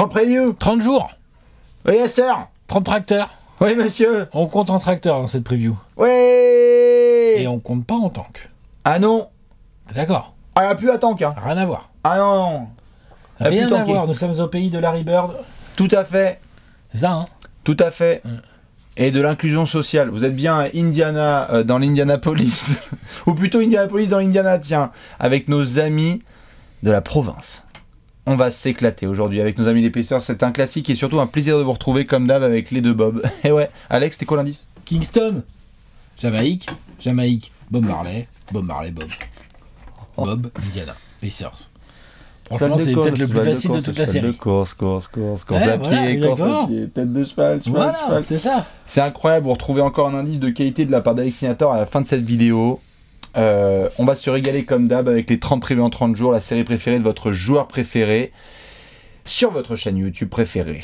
30 preview. 30 jours. Oui, sir. 30 tracteurs. Oui, monsieur. On compte en tracteur dans cette preview. Oui. Et on compte pas en tank. Ah non. T'es d'accord? Ah, il n'y a plus à tank, hein. Rien à voir. Ah non. Rien à voir. Nous sommes au pays de Larry Bird. Tout à fait. C'est ça, hein? Tout à fait. Et de l'inclusion sociale. Vous êtes bien à Indiana, dans l'Indianapolis. Ou plutôt Indianapolis dans l'Indiana, tiens. Avec nos amis de la province. On va s'éclater aujourd'hui avec nos amis les Pacers. C'est un classique et surtout un plaisir de vous retrouver comme d'hab avec les deux Bob. Et ouais, Alex, c'était quoi l'indice? Kingston. Jamaïque. Bob Marley, Bob. Bob, Indiana. Pacers. Franchement, c'est peut-être le plus facile de toute la série. Course à pied, tête de cheval, Voilà, c'est ça. C'est incroyable, vous retrouvez encore un indice de qualité de la part d'Alexinator à la fin de cette vidéo. On va se régaler comme d'hab avec les 30 previews en 30 jours, la série préférée de votre joueur préféré sur votre chaîne YouTube préférée.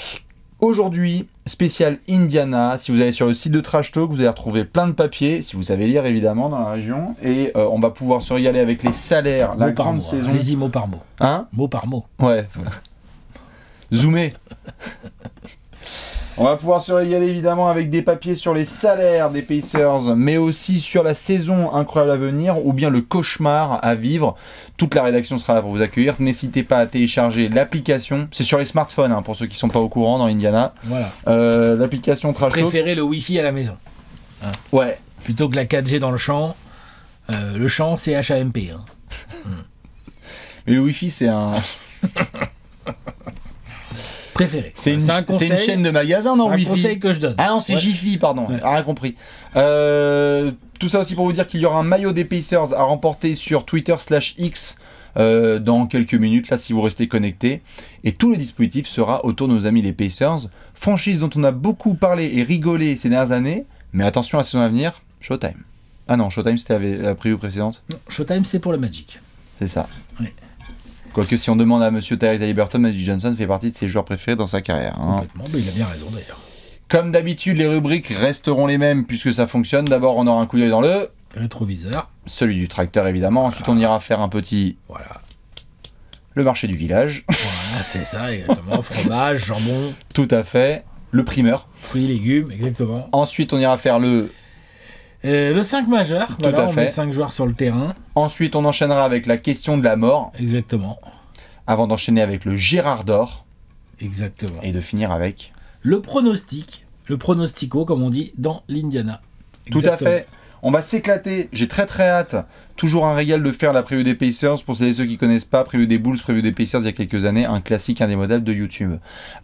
Aujourd'hui, spécial Indiana. Si vous allez sur le site de Trash Talk, vous allez retrouver plein de papiers, si vous savez lire évidemment dans la région. Et on va pouvoir se régaler avec les salaires, la grande saison. Allez-y mot par mot. Hein? Mot par mot. Ouais. Zoomé. On va pouvoir se régaler évidemment avec des papiers sur les salaires des Pacers, mais aussi sur la saison incroyable à venir, ou bien le cauchemar à vivre. Toute la rédaction sera là pour vous accueillir. N'hésitez pas à télécharger l'application. C'est sur les smartphones, hein, pour ceux qui ne sont pas au courant dans Indiana. Voilà. L'application Trash Talk. Préférez le Wi-Fi à la maison. Hein. Ouais. Plutôt que la 4G dans le champ. Le champ, c'est HAMP. Hein. Mais le Wi-Fi, c'est un... Préféré. C'est une chaîne de magasins, non, Wi-Fi? C'est un conseil que je donne. Ah non, c'est Jiffy, pardon. Ouais. Rien compris. Tout ça aussi pour vous dire qu'il y aura un maillot des Pacers à remporter sur Twitter/X dans quelques minutes, là, si vous restez connectés. Et tout le dispositif sera autour de nos amis les Pacers, franchise dont on a beaucoup parlé et rigolé ces dernières années. Mais attention à la saison à venir, Showtime. Ah non, Showtime, c'était la preview précédente. Non, Showtime, c'est pour le Magic. C'est ça. Oui. Quoique si on demande à Monsieur Tyrese Haliburton, Magic Johnson fait partie de ses joueurs préférés dans sa carrière. Hein. Complètement, mais il a bien raison d'ailleurs. Comme d'habitude, les rubriques resteront les mêmes puisque ça fonctionne. D'abord, on aura un coup d'œil dans le rétroviseur. Celui du tracteur, évidemment. Voilà. Ensuite, on ira faire un petit... Voilà. Le marché du village. Voilà, c'est ça, exactement. Fromage, jambon. Tout à fait. Le primeur. Fruits, légumes, exactement. Ensuite, on ira faire le 5 majeur. Tout voilà, à on fait. met 5 joueurs sur le terrain. Ensuite, on enchaînera avec la question de la mort. Exactement. Avant d'enchaîner avec le Gérard d'or. Exactement. Et de finir avec... le pronostic. Le pronostico, comme on dit, dans l'Indiana. Tout à fait. On va s'éclater. J'ai très hâte. Toujours un régal de faire la preview des Pacers. Pour ceux qui connaissent pas, preview des Bulls, preview des Pacers il y a quelques années. Un classique indémodable de YouTube.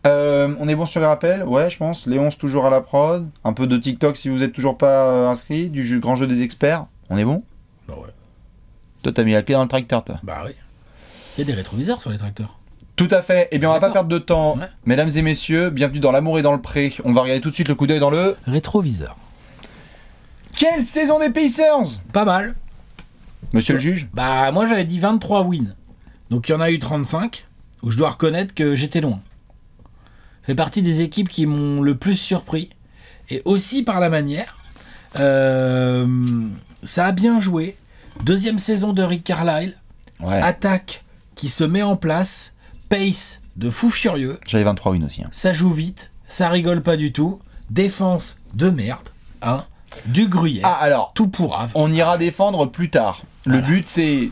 On est bon sur les rappels? Ouais, je pense. Léonce toujours à la prod. Un peu de TikTok si vous n'êtes toujours pas inscrit. Du grand jeu des experts. On est bon? Bah ouais. Toi, t'as mis la clé dans le tracteur, toi. Bah oui. Il y a des rétroviseurs sur les tracteurs. Tout à fait. Eh bien, on va pas perdre de temps. Ouais. Mesdames et messieurs, bienvenue dans l'amour et dans le pré. On va regarder tout de suite le coup d'œil dans le... rétroviseur. Quelle saison des Pacers? Pas mal. Monsieur le juge? Bah, moi j'avais dit 23 wins. Donc il y en a eu 35, où je dois reconnaître que j'étais loin. Ça fait partie des équipes qui m'ont le plus surpris. Et aussi par la manière. Ça a bien joué. Deuxième saison de Rick Carlisle. Ouais. Attaque qui se met en place. Pace de fou furieux. J'avais 23 wins aussi. Hein. Ça joue vite. Ça rigole pas du tout. Défense de merde. Hein. Du gruyère. Ah, alors, tout pourrave. on ira défendre plus tard. Le but, c'est...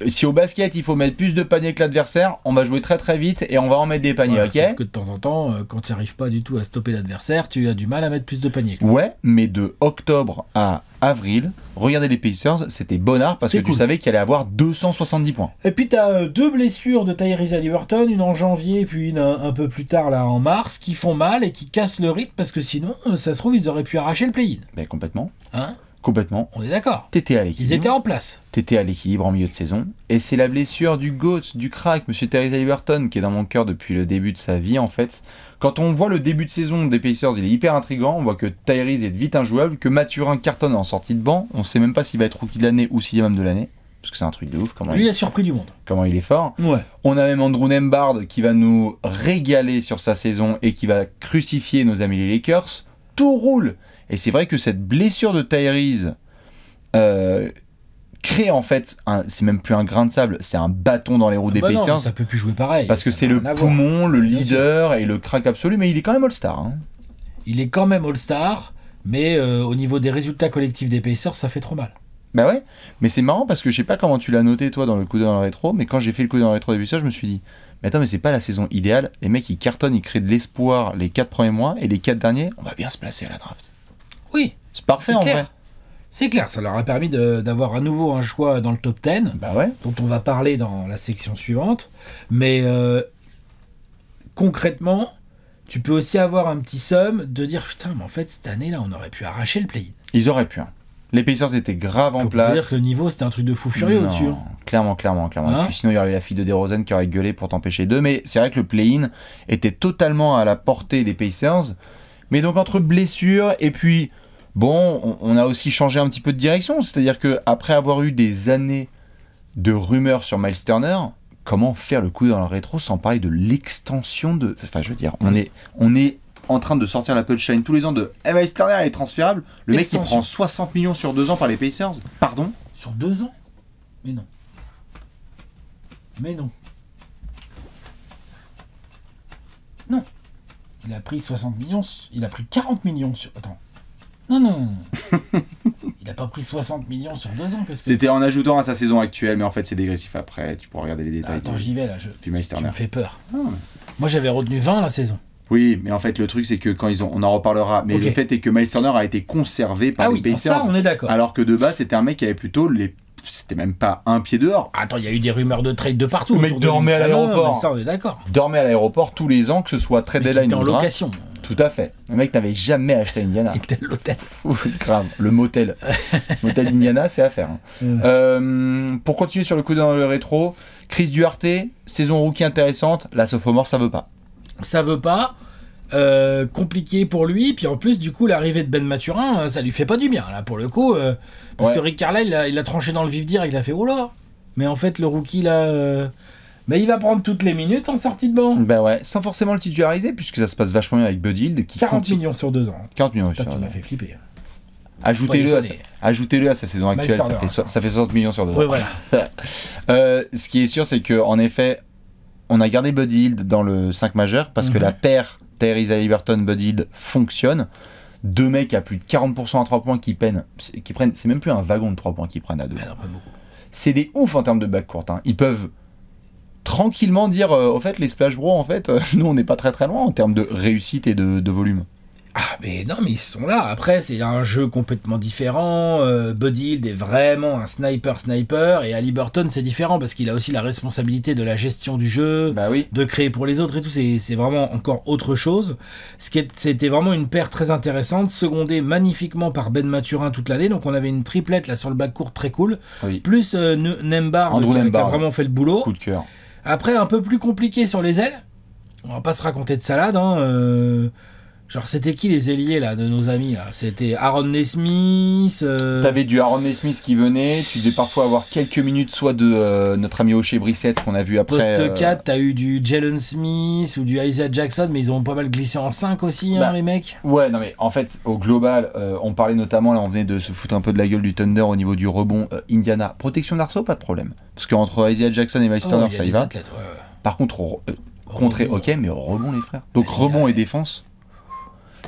Si au basket, il faut mettre plus de paniers que l'adversaire, on va jouer très vite et on va en mettre des paniers, Ouais, ok? Sauf que de temps en temps, quand tu n'arrives pas du tout à stopper l'adversaire, tu as du mal à mettre plus de paniers. Ouais, mais de octobre à avril, regardez les Pacers, c'était bonnard parce que cool. Tu savais qu'il allait avoir 270 points. Et puis tu as 2 blessures de Tyrese Haliburton, une en janvier puis une un peu plus tard là en mars, qui font mal et qui cassent le rythme parce que sinon, ça se trouve, ils auraient pu arracher le play-in. Ben complètement. Hein? Complètement. On est d'accord. T'étais à l'équilibre. Ils étaient en place. T'étais à l'équilibre en milieu de saison. Et c'est la blessure du GOAT, du crack, Monsieur Tyrese Haliburton, qui est dans mon cœur depuis le début de sa vie, en fait. Quand on voit le début de saison des Pacers, il est hyper intriguant. On voit que Tyrese est vite injouable, que Mathurin cartonne en sortie de banc. On sait même pas s'il va être rookie de l'année ou sixième de l'année. Parce que c'est un truc de ouf. Lui a surpris du monde. Comment il est fort. Ouais. On a même Andrew Nembhard qui va nous régaler sur sa saison et qui va crucifier nos amis les Lakers. Tout roule. Et c'est vrai que cette blessure de Tyrese... crée en fait, c'est même plus un grain de sable, c'est un bâton dans les roues des Pacers. Non, ça peut plus jouer pareil. Parce que c'est le poumon, le leader et le crack absolu, mais il est quand même All-Star. Hein. Il est quand même All-Star, mais au niveau des résultats collectifs des Pacers, ça fait trop mal. Bah ouais, mais c'est marrant parce que je sais pas comment tu l'as noté toi dans le coup d'œil dans le rétro, mais quand j'ai fait le coup d'œil dans le rétro des Pacers, je me suis dit, mais attends, mais c'est pas la saison idéale, les mecs ils cartonnent, ils créent de l'espoir les 4 premiers mois, et les 4 derniers, on va bien se placer à la draft. Oui, c'est parfait en vrai. C'est clair, ça leur a permis d'avoir à nouveau un choix dans le top 10, bah ouais. dont on va parler dans la section suivante, mais concrètement, tu peux aussi avoir un petit somme de dire, putain, mais en fait cette année là on aurait pu arracher le play-in. Ils auraient pu, hein. Les Pacers étaient grave en place. dire que le niveau, c'était un truc de fou furieux au-dessus. Hein. Clairement. Hein, et puis sinon, il y aurait eu la fille de DeRozan qui aurait gueulé pour t'empêcher d'eux. Mais c'est vrai que le play-in était totalement à la portée des Pacers. Mais donc, entre blessures et puis, bon, on a aussi changé un petit peu de direction. C'est-à-dire qu'après avoir eu des années de rumeurs sur Miles Turner, comment faire le coup dans le rétro sans parler de l'extension de... Enfin, je veux dire, on est en train de sortir la punchline tous les ans de Miles Turner est transférable. Le mec qui prend 60 millions sur 2 ans par les Pacers. Pardon ? Sur 2 ans ? Mais non. Non. Il a pris 60 millions. Il a pris 40 millions sur... Attends. Non. Il a pas pris 60 millions sur 2 ans. C'était en ajoutant à sa saison actuelle, mais en fait c'est dégressif après. Tu pourras regarder les détails. Attends, j'y vais là. Du Miles Turner. Tu me fais peur. Moi j'avais retenu 20 la saison. Oui, mais en fait, le truc, c'est que quand on en reparlera, mais le fait est que Miles Turner a été conservé par les Pacers. Ça, on est d'accord. Alors que de base, c'était un mec qui avait plutôt c'était même pas un pied dehors. Attends, il y a eu des rumeurs de trade de partout. Le mec dormait à l'aéroport. Ça, on est d'accord. Dormait à l'aéroport tous les ans, que ce soit trade deadline ou en location. Tout à fait. Le mec n'avait jamais acheté à Indiana. Il était à l'hôtel. Grave. Le motel. Motel Indiana, c'est à faire. Pour continuer sur le coup dans le rétro, Chris Duarte, saison rookie intéressante. La sophomore, ça veut pas. Ça veut pas. Compliqué pour lui, puis en plus du coup l'arrivée de Ben Mathurin, ça lui fait pas du bien là pour le coup, parce que Rick Carlisle il a tranché dans le vif direct, il a fait oh là, mais en fait le rookie là, il va prendre toutes les minutes en sortie de banc. Bah ouais, sans forcément le titulariser puisque ça se passe vachement bien avec Bud Hield qui 40 millions sur 2 ans. 40 millions sur 2 ans. Tu m'as fait flipper. Ajoutez-le à sa saison actuelle, ça fait 60 millions sur 2 ans. Ouais, voilà. Ce qui est sûr, c'est que en effet, on a gardé Bud Hield dans le 5 majeur parce que la paire Tyrese Haliburton-Bud Hield fonctionne. 2 mecs à plus de 40% à 3 points qui prennent, c'est même plus un wagon de 3 points qu'ils prennent à 2. C'est des oufs en termes de backcourt. Hein. Ils peuvent tranquillement dire au fait, les Splash Bros, en fait, nous on n'est pas très très loin en termes de réussite et de volume. Ah mais non, mais ils sont là. Après c'est un jeu complètement différent. Bud Hield est vraiment un sniper et Haliburton c'est différent parce qu'il a aussi la responsabilité de la gestion du jeu, de créer pour les autres et tout. C'est vraiment encore autre chose. C'était vraiment une paire très intéressante, secondée magnifiquement par Ben Mathurin toute l'année. Donc on avait une triplette là sur le backcourt très cool. Plus Nembhard qui a vraiment fait le boulot. Coup de cœur. Après un peu plus compliqué sur les ailes. On va pas se raconter de salade. Genre, c'était qui les ailiers là, de nos amis là? C'était Aaron Nesmith. T'avais du Aaron Nesmith qui venait, tu devais parfois avoir quelques minutes, soit de notre ami O'Shea Brissett qu'on a vu après. Poste 4, t'as eu du Jalen Smith ou du Isaiah Jackson, mais ils ont pas mal glissé en 5 aussi, les mecs. Ouais, non mais en fait, au global, on parlait notamment, là on venait de se foutre un peu de la gueule du Thunder au niveau du rebond. Indiana, protection d'arceau, pas de problème. Parce qu'entre Isaiah Jackson et Miles Turner, ça y va. Athlètes, Par contre, contré, ok, mais au rebond les frères. Donc rebond et défense.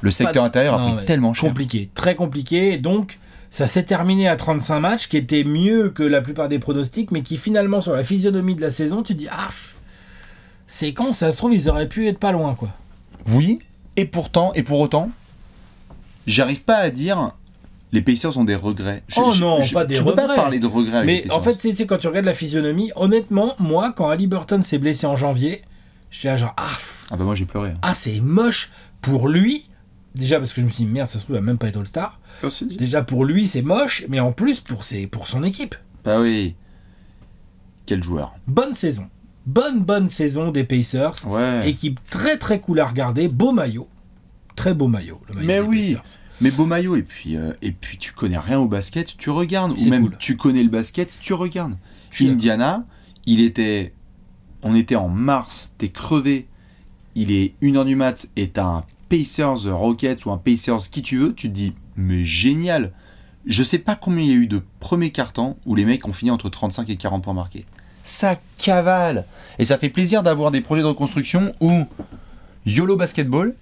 Le secteur intérieur a pris tellement cher. Compliqué, très compliqué. Donc, ça s'est terminé à 35 matchs, qui était mieux que la plupart des pronostics, mais qui finalement, sur la physionomie de la saison, tu dis, c'est con, ça se trouve, ils auraient pu être pas loin, quoi. Oui, et pour autant, j'arrive pas à dire, les Pacers ont des regrets. Pas des regrets. Tu peux pas parler de regrets avec les Pacers. En fait, c'est quand tu regardes la physionomie, honnêtement, moi, quand Haliburton s'est blessé en janvier, j'étais là genre, moi j'ai pleuré. C'est moche pour lui. Déjà parce que je me suis dit merde, ça se trouve il va même pas être All-Star. Déjà pour lui c'est moche, mais en plus pour son équipe. Bah oui. Quel joueur. Bonne saison. Bonne saison des Pacers. Ouais. Équipe très très cool à regarder. Beau maillot. Très beau maillot. Le maillot des Pacers. Mais beau maillot et puis tu connais rien au basket, tu regardes. Ou même tu connais le basket, tu regardes. Indiana, on était en mars, t'es crevé. Il est 1h du mat et t'as un Pacers Rockets ou un Pacers qui tu veux, tu te dis mais génial, Je sais pas combien il y a eu de premiers cartons où les mecs ont fini entre 35 et 40 points marqués. Ça cavale. Et ça fait plaisir d'avoir des projets de reconstruction où YOLO Basketball,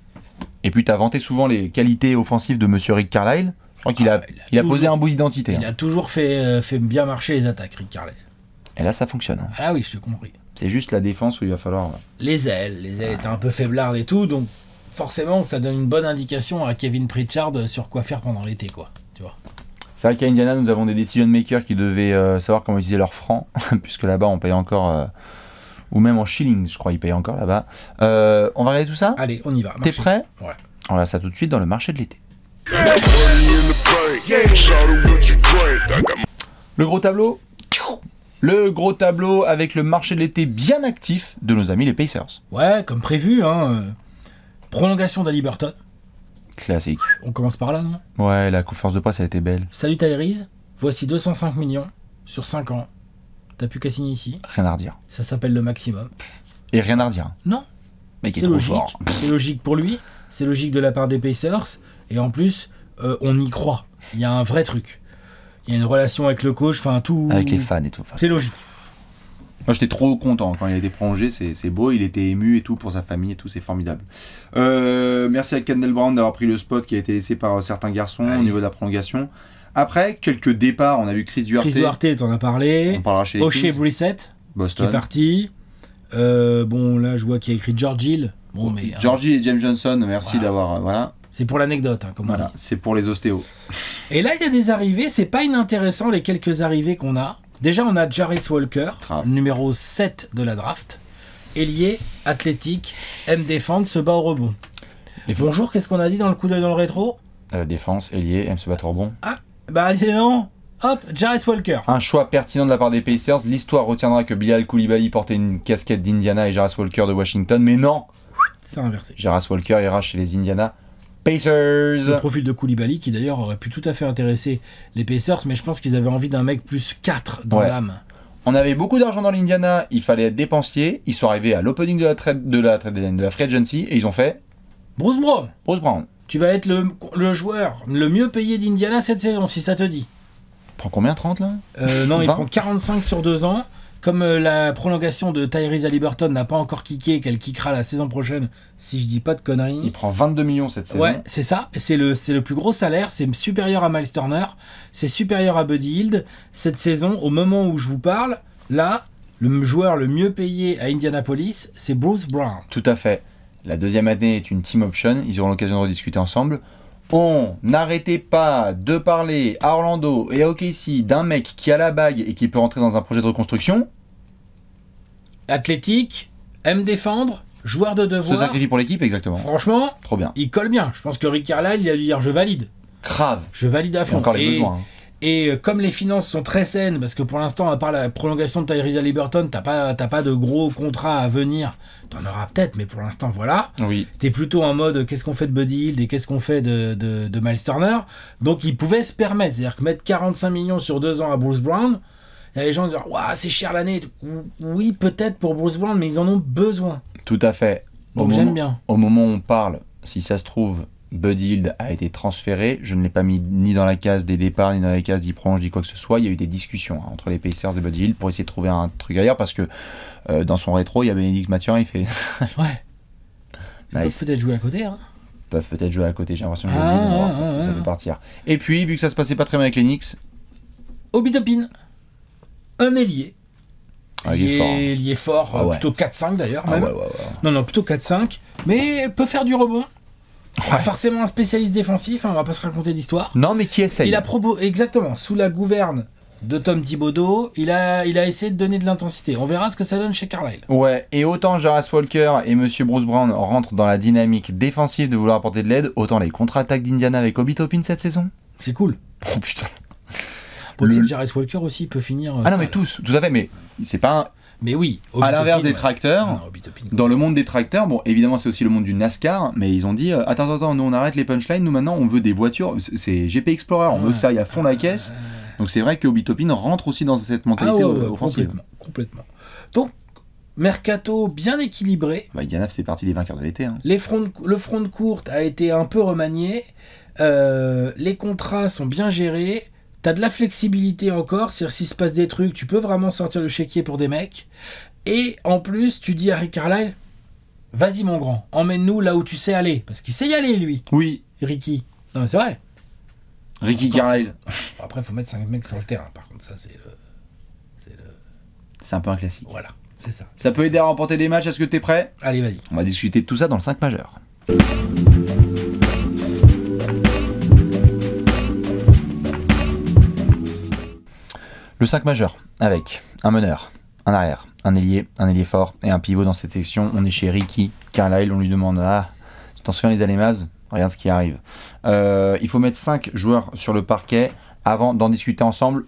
et puis tu as vanté souvent les qualités offensives de Monsieur Rick Carlisle. Je crois qu'il a posé un bout d'identité. Il a toujours fait bien marcher les attaques, Rick Carlisle. Et là, ça fonctionne. Ah oui, je te compris. C'est juste la défense où il va falloir... Les ailes étaient un peu faiblardes et tout, donc forcément, ça donne une bonne indication à Kevin Pritchard sur quoi faire pendant l'été, quoi. Tu vois. C'est vrai qu'à Indiana, nous avons des decision makers qui devaient savoir comment utiliser leurs francs, puisque là-bas, on paye encore... ou même en shillings, je crois, ils payent encore là-bas. On va regarder tout ça ? Allez, on y va. T'es prêt ? Ouais. On regarde ça tout de suite dans le marché de l'été. Le gros tableau ? Le gros tableau avec le marché de l'été bien actif de nos amis les Pacers. Ouais, comme prévu, hein. Prolongation d'Haliburton. Classique. On commence par là, non ? Ouais, la conférence de presse, elle était belle. Salut Tyrese, voici 205 millions sur 5 ans. T'as plus qu'à signer ici. Rien à redire. Ça s'appelle le maximum. Et rien à redire. Non. Mec, c'est logique. C'est logique pour lui. C'est logique de la part des Pacers. Et en plus, on y croit. Il y a un vrai truc. Il y a une relation avec le coach, enfin tout. Avec les fans et tout. C'est logique. Moi, j'étais trop content quand il a été prolongé. C'est beau. Il était ému et tout pour sa famille et tout. C'est formidable. Merci à Kendall Brown d'avoir pris le spot qui a été laissé par certains garçons au niveau de la prolongation. Après, quelques départs. On a vu Chris Duarte. Chris Duarte, t'en as parlé. On parlera chez les O'Shea Brissett, Boston. qui est parti. Bon, là, je vois qu'il y a écrit George Hill. Bon, mais, Georgie et James Johnson, merci d'avoir... voilà. C'est pour l'anecdote, hein, comme on dit. C'est pour les ostéos. Et là, il y a des arrivées. C'est pas inintéressant, les quelques arrivées qu'on a. Déjà, on a Jarvis Walker, numéro 7 de la draft. Ailier, athlétique, aime défendre, se bat au rebond. Et bonjour, qu'est-ce qu'on a dit dans le coup d'œil dans le rétro ? Défense, ailier, aime se battre au rebond. Ah, bah non. Hop, Jarvis Walker. Un choix pertinent de la part des Pacers. L'histoire retiendra que Bilal Coulibaly portait une casquette d'Indiana et Jarvis Walker de Washington, mais non. C'est inversé. Jarvis Walker ira chez les Indiana Pacers. Le profil de Coulibaly qui d'ailleurs aurait pu tout à fait intéresser les Pacers, mais je pense qu'ils avaient envie d'un mec plus 4 dans l'âme. On avait beaucoup d'argent dans l'Indiana, il fallait être dépensier. Ils sont arrivés à l'opening de la free agency et ils ont fait Bruce Brown. Bruce Brown. Tu vas être le joueur le mieux payé d'Indiana cette saison, si ça te dit. Il prend combien, 30 là Non, 20. Il prend 45 sur 2 ans. Comme la prolongation de Tyrese Haliburton n'a pas encore kické, qu'elle kickera la saison prochaine, si je dis pas de conneries. Il prend 22 millions cette saison. Ouais, c'est ça. C'est le plus gros salaire. C'est supérieur à Miles Turner. C'est supérieur à Buddy Hield. Cette saison, au moment où je vous parle, là, le joueur le mieux payé à Indianapolis, c'est Bruce Brown. Tout à fait. La deuxième année est une team option. Ils auront l'occasion de rediscuter ensemble. On n'arrêtait pas de parler à Orlando et à OKC d'un mec qui a la bague et qui peut rentrer dans un projet de reconstruction. Athlétique, aime défendre, joueur de devoir. Se sacrifie pour l'équipe, exactement. Franchement, trop bien. Il colle bien. Je pense que Rick Carlisle, il a dû dire je valide. Grave. Je valide à fond. Encore les besoins. Et comme les finances sont très saines, parce que pour l'instant, à part la prolongation de Tyrese Haliburton, t'as pas de gros contrats à venir. T'en auras peut-être, mais pour l'instant, voilà. Oui. T'es plutôt en mode qu'est-ce qu'on fait de Buddy Hield et qu'est-ce qu'on fait de Miles Turner. Donc, ils pouvaient se permettre. C'est-à-dire que mettre 45 millions sur 2 ans à Bruce Brown, il y a des gens qui disent waouh, c'est cher l'année. Oui, peut-être pour Bruce Brown, mais ils en ont besoin. Tout à fait. Donc, j'aime bien. Au moment où on parle, si ça se trouve, Buddy Hield a été transféré. Je ne l'ai pas mis ni dans la case des départs, ni dans la case d'y prolonge, ni quoi que ce soit. Il y a eu des discussions entre les Pacers et Buddy Hield pour essayer de trouver un truc ailleurs parce que dans son rétro, il y a Bénédicte Mathurin, il fait. Ouais. Ils peuvent peut-être jouer à côté. Hein. Ils peuvent peut-être jouer à côté. J'ai l'impression que ça peut partir. Et puis, vu que ça se passait pas très bien avec les Knicks, Obi Toppin, un ailier. Ah, il est fort. Ah, ouais. Plutôt 4-5 d'ailleurs. Ah, même. Ouais. Non, plutôt 4-5. Mais peut faire du rebond. Pas forcément un spécialiste défensif, hein, on va pas se raconter d'histoire. Non, mais qui essaye. Exactement, sous la gouverne de Tom Thibodeau, il a essayé de donner de l'intensité. On verra ce que ça donne chez Carlisle. Ouais, et autant Jarvis Walker et Monsieur Bruce Brown rentrent dans la dynamique défensive de vouloir apporter de l'aide, autant les contre-attaques d'Indiana avec Obi Toppin cette saison. C'est cool. Oh putain. Jarvis Walker aussi peut finir. Ah non, mais tous, tout à fait, mais c'est pas un. Mais oui, à l'inverse des tracteurs, dans le monde des tracteurs, bon, évidemment, c'est aussi le monde du NASCAR, mais ils ont dit attends, nous on arrête les punchlines, nous maintenant on veut des voitures, c'est GP Explorer, on veut que ça aille à fond la caisse. Donc c'est vrai que Obi Toppin rentre aussi dans cette mentalité offensive. Complètement. Donc, mercato bien équilibré. Indiana c'est parti des vainqueurs de l'été. Hein. Le front de courte a été un peu remanié, les contrats sont bien gérés. T'as de la flexibilité encore, c'est-à-dire s'il se passe des trucs, tu peux vraiment sortir le chéquier pour des mecs. Et en plus, tu dis à Rick Carlisle, vas-y mon grand, emmène-nous là où tu sais aller. Parce qu'il sait y aller, lui. Oui. Ricky. Non mais c'est vrai. Ricky Carlisle. Après, il faut mettre 5 mecs sur le terrain. Par contre, ça, c'est un peu un classique. Voilà, c'est ça. Ça peut aider à remporter des matchs. Est-ce que t'es prêt? Allez, vas-y. On va discuter de tout ça dans le 5 majeur. Le 5 majeur, avec un meneur, un arrière, un ailier fort et un pivot dans cette section. On est chez Ricky Carlisle, on lui demande tu t'en souviens les années Mavs? Regarde ce qui arrive. Il faut mettre 5 joueurs sur le parquet avant d'en discuter ensemble.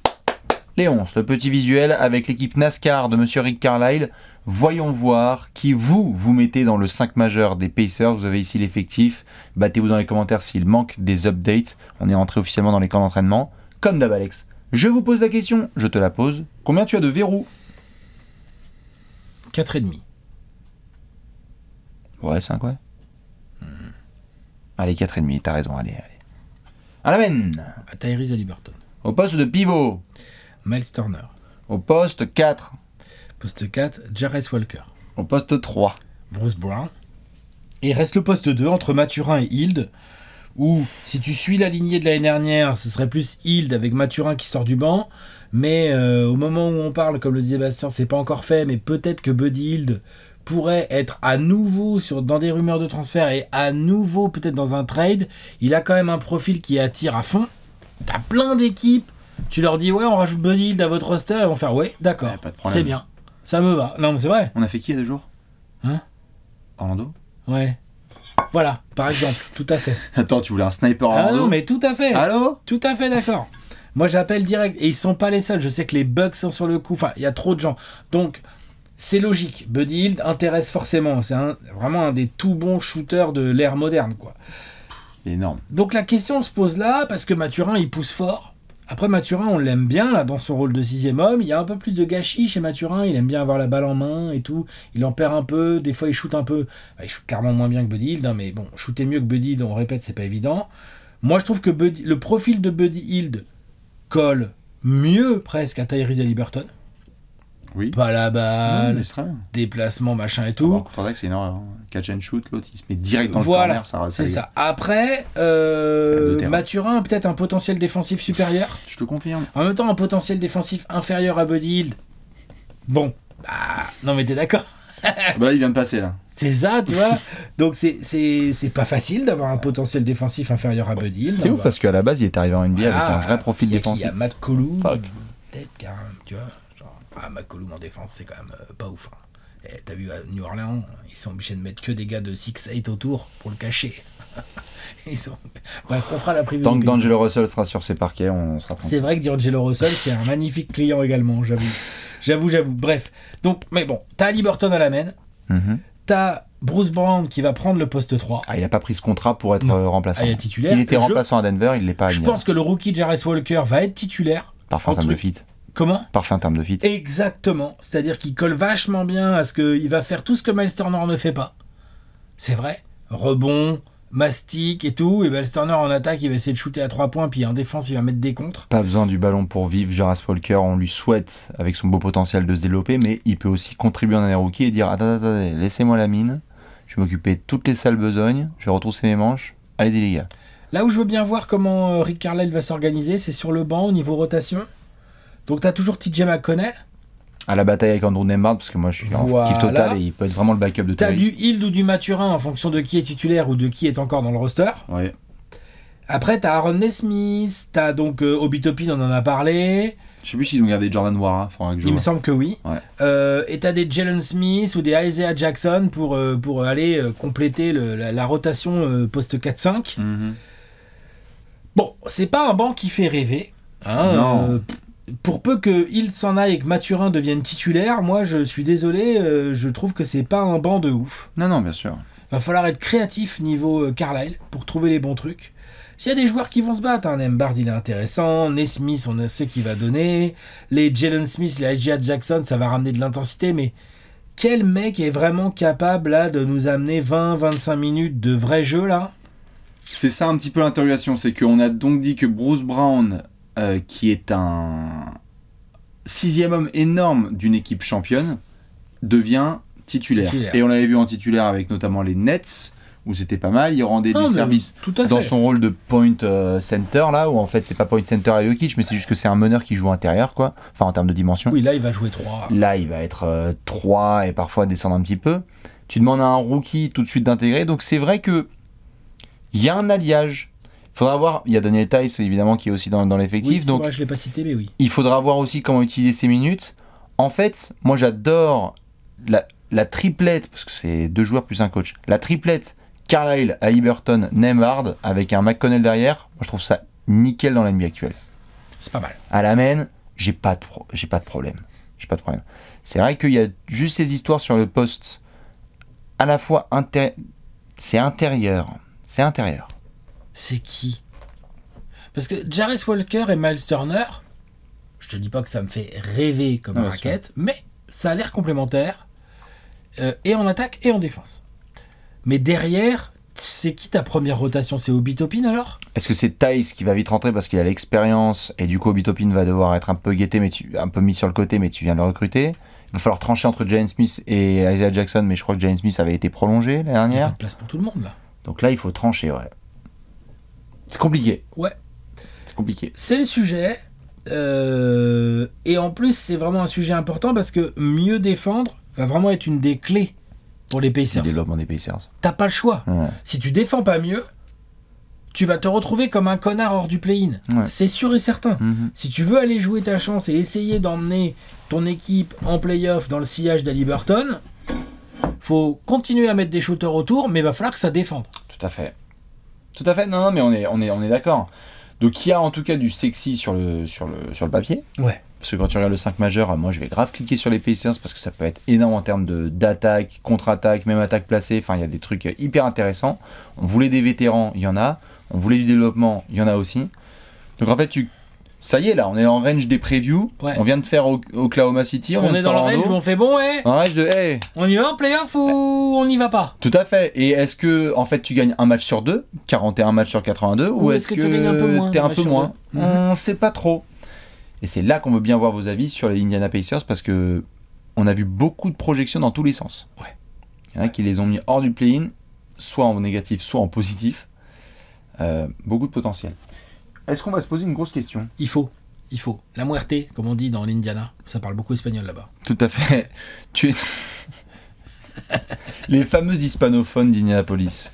Les 11, le petit visuel avec l'équipe NASCAR de Monsieur Rick Carlisle. Voyons voir qui vous mettez dans le 5 majeur des Pacers. Vous avez ici l'effectif. Battez-vous dans les commentaires s'il manque des updates. On est rentré officiellement dans les camps d'entraînement. Comme d'hab, Alex. Je vous pose la question, je te la pose. Combien tu as de verrous? 4,5. Ouais, 5, ouais. Allez, 4,5, t'as raison, allez. À la mène. À Tyrese Haliburton. Au poste de pivot. Miles Turner. Au poste 4. Poste 4, Jarrett Walker. Au poste 3. Bruce Brown. Et il reste le poste 2 entre Mathurin et Hield. Où, si tu suis la lignée de l'année dernière, ce serait plus Hield avec Mathurin qui sort du banc. Mais au moment où on parle, comme le disait Bastien, c'est pas encore fait, mais peut-être que Buddy Hield pourrait être à nouveau dans des rumeurs de transfert et à nouveau peut-être dans un trade. Il a quand même un profil qui attire à fond. T'as plein d'équipes. Tu leur dis, ouais, on rajoute Buddy Hield à votre roster. Ils vont faire, ouais, d'accord, c'est bien. Ça me va. Non, mais c'est vrai. On a fait qui il y a 2 jours? Orlando? Ouais. Voilà, par exemple, tout à fait. Attends, tu voulais un sniper Orlando? Ah non, mais tout à fait. Allô? Tout à fait d'accord. Moi, j'appelle direct. Et ils sont pas les seuls. Je sais que les Bucks sont sur le coup. Enfin, il y a trop de gens. Donc, c'est logique. Buddy Hield intéresse forcément. C'est vraiment un des tout bons shooters de l'ère moderne, quoi. Énorme. Donc, la question se pose là, parce que Mathurin, il pousse fort. Après, Mathurin, on l'aime bien, là, dans son rôle de 6e homme. Il y a un peu plus de gâchis chez Mathurin. Il aime bien avoir la balle en main et tout. Il en perd un peu. Des fois, il shoot un peu. Il shoot clairement moins bien que Buddy Hield, hein, mais bon, shooter mieux que Buddy Hield, on répète, c'est pas évident. Moi, je trouve que le profil de Buddy Hield colle mieux presque à Tyrese Haliburton. Oui. Pas la balle, non, déplacement, machin et tout. Contre-attaque, c'est une horreur. Catch and shoot, l'autre, il se met direct dans le voilà, corner. c'est ça. Après, Mathurin a peut-être un potentiel défensif supérieur. Je te confirme. En même temps, un potentiel défensif inférieur à Buddy Hield. Bon, non mais t'es d'accord? Bah là, il vient de passer, là. C'est ça, tu vois. Donc c'est pas facile d'avoir un potentiel défensif inférieur à Buddy Hield. C'est ouf parce qu'à la base, il est arrivé en NBA avec un vrai profil défensif. Il y a Matt Colum, peut-être quand même, tu vois. McCollum en défense, c'est quand même pas ouf. Hein. T'as vu à New Orleans, ils sont obligés de mettre que des gars de 6'8 autour pour le cacher. Bref, on fera la preview. Tant que D'Angelo Russell sera sur ses parquets, on sera tranquille. C'est vrai que D'Angelo Russell, c'est un magnifique client également, j'avoue. Bref, donc, mais bon, t'as Haliburton à la main. T'as Bruce Brown qui va prendre le poste 3. Il a pas pris ce contrat pour être remplaçant. Il est titulaire. Il était remplaçant à Denver, il l'est pas. Je pense que le rookie Jarrett Walker va être titulaire. Parfait en termes de fit. Comment? Parfait en termes de fit. Exactement. C'est-à-dire qu'il colle vachement bien à ce qu'il va faire tout ce que Miles Turner ne fait pas. C'est vrai. Rebond, mastic et tout. Et Miles Turner en attaque, il va essayer de shooter à 3 points. Puis en défense, il va mettre des contres. Pas besoin du ballon pour vivre. Jarrett Walker, on lui souhaite, avec son beau potentiel, de se développer. Mais il peut aussi contribuer en année rookie et dire attendez, laissez-moi la mine. Je vais m'occuper de toutes les sales besognes. Je vais retrousser mes manches. Allez-y, les gars. Là où je veux bien voir comment Rick Carlisle va s'organiser, c'est sur le banc au niveau rotation. Donc t'as toujours TJ McConnell. À la bataille avec Andrew Nembhard, parce que moi je suis en kiff total et il peut être vraiment le backup de Tyrese. T'as du Hield ou du Mathurin en fonction de qui est titulaire ou de qui est encore dans le roster. Ouais. Après t'as Aaron Nesmith, t'as donc Obi Toppin, on en a parlé. Je sais plus s'ils ont gardé Jordan Nwora. Il me semble que oui. Ouais. Et t'as des Jalen Smith ou des Isaiah Jackson pour aller compléter la rotation poste 4-5. Bon, c'est pas un banc qui fait rêver. Hein, non. Pour peu que Hield s'en aille et que Mathurin devienne titulaire, moi je suis désolé, je trouve que c'est pas un banc de ouf. Non, bien sûr. Va falloir être créatif niveau Carlisle pour trouver les bons trucs. S'il y a des joueurs qui vont se battre, hein, Nembhard il est intéressant, Nesmith on sait qu'il va donner, les Jalen Smith, les Isaiah Jackson ça va ramener de l'intensité, mais quel mec est vraiment capable là de nous amener 20-25 minutes de vrai jeu là? C'est ça un petit peu l'interrogation, c'est qu'on a donc dit que Bruce Brown qui est un 6e homme énorme d'une équipe championne, devient titulaire. Et on l'avait vu en titulaire avec notamment les Nets, où c'était pas mal. Il rendait des services dans son rôle de point center, là, où en fait c'est pas point center à Jokic, mais c'est juste que c'est un meneur qui joue intérieur, quoi. Enfin, en termes de dimension. Oui, là il va jouer 3. Là, il va être 3 et parfois descendre un petit peu. Tu demandes à un rookie tout de suite d'intégrer. Donc c'est vrai que il y a un alliage. Il faudra voir. Il y a Daniel Theis, évidemment, qui est aussi dans l'effectif. Oui, donc vrai, je l'ai pas cité, mais oui. Il faudra voir aussi comment utiliser ses minutes. En fait, moi j'adore la triplette, parce que c'est 2 joueurs plus un coach. La triplette Carlisle, Haliburton, Nembhard avec un McConnell derrière. Moi je trouve ça nickel dans l'NBA actuelle. C'est pas mal. À la main, j'ai pas de problème. C'est vrai qu'il y a juste ces histoires sur le poste. À la fois c'est intérieur. C'est qui? Parce que Jarvis Walker et Miles Turner, je te dis pas que ça me fait rêver comme raquette, mais ça a l'air complémentaire, et en attaque et en défense. Mais derrière, c'est qui ta première rotation? C'est Obi Toppin alors? Est-ce que c'est Theis qui va vite rentrer parce qu'il a l'expérience et du coup Obi Toppin va devoir être un peu guetté, un peu mis sur le côté, mais tu viens de le recruter? Il va falloir trancher entre Jalen Smith et Isaiah Jackson, mais je crois que Jalen Smith avait été prolongé l'année dernière. Il n'y a pas de place pour tout le monde là. Donc là, il faut trancher, ouais. C'est compliqué. Ouais. C'est compliqué. C'est le sujet. Et en plus, c'est vraiment un sujet important parce que mieux défendre va vraiment être une des clés pour les Pacers. Le développement des Pacers. T'as pas le choix. Ouais. Si tu défends pas mieux, tu vas te retrouver comme un connard hors du play-in. Ouais. C'est sûr et certain. Si tu veux aller jouer ta chance et essayer d'emmener ton équipe en play-off dans le sillage d'Haliburton, faut continuer à mettre des shooters autour, mais il va falloir que ça défende. Tout à fait. Non, mais on est d'accord. Donc il y a en tout cas du sexy sur le papier. Ouais. Parce que quand tu regardes le 5 majeur, moi je vais grave cliquer sur les Pacers parce que ça peut être énorme en termes d'attaque, contre-attaque, même attaque placée. Enfin, il y a des trucs hyper intéressants. On voulait des vétérans, il y en a. On voulait du développement, il y en a aussi. Donc en fait, ça y est là, on est en range des previews. Ouais. On vient de faire Oklahoma City. On est dans le range où on fait bon, En range de on y va en playoff ou on n'y va pas? Tout à fait. Et est-ce que en fait tu gagnes un match sur 2, 41 matchs sur 82, ou est-ce que tu gagnes un peu moins? T'es un peu moins. On sait pas trop. Et c'est là qu'on veut bien voir vos avis sur les Indiana Pacers parce que on a vu beaucoup de projections dans tous les sens. Ouais. Il y en a qui les ont mis hors du play-in, soit en négatif, soit en positif. Beaucoup de potentiel. Est-ce qu'on va se poser une grosse question? Il faut. La muerte, comme on dit dans l'Indiana. Ça parle beaucoup espagnol là-bas. Tout à fait. Les fameux hispanophones d'Indianapolis.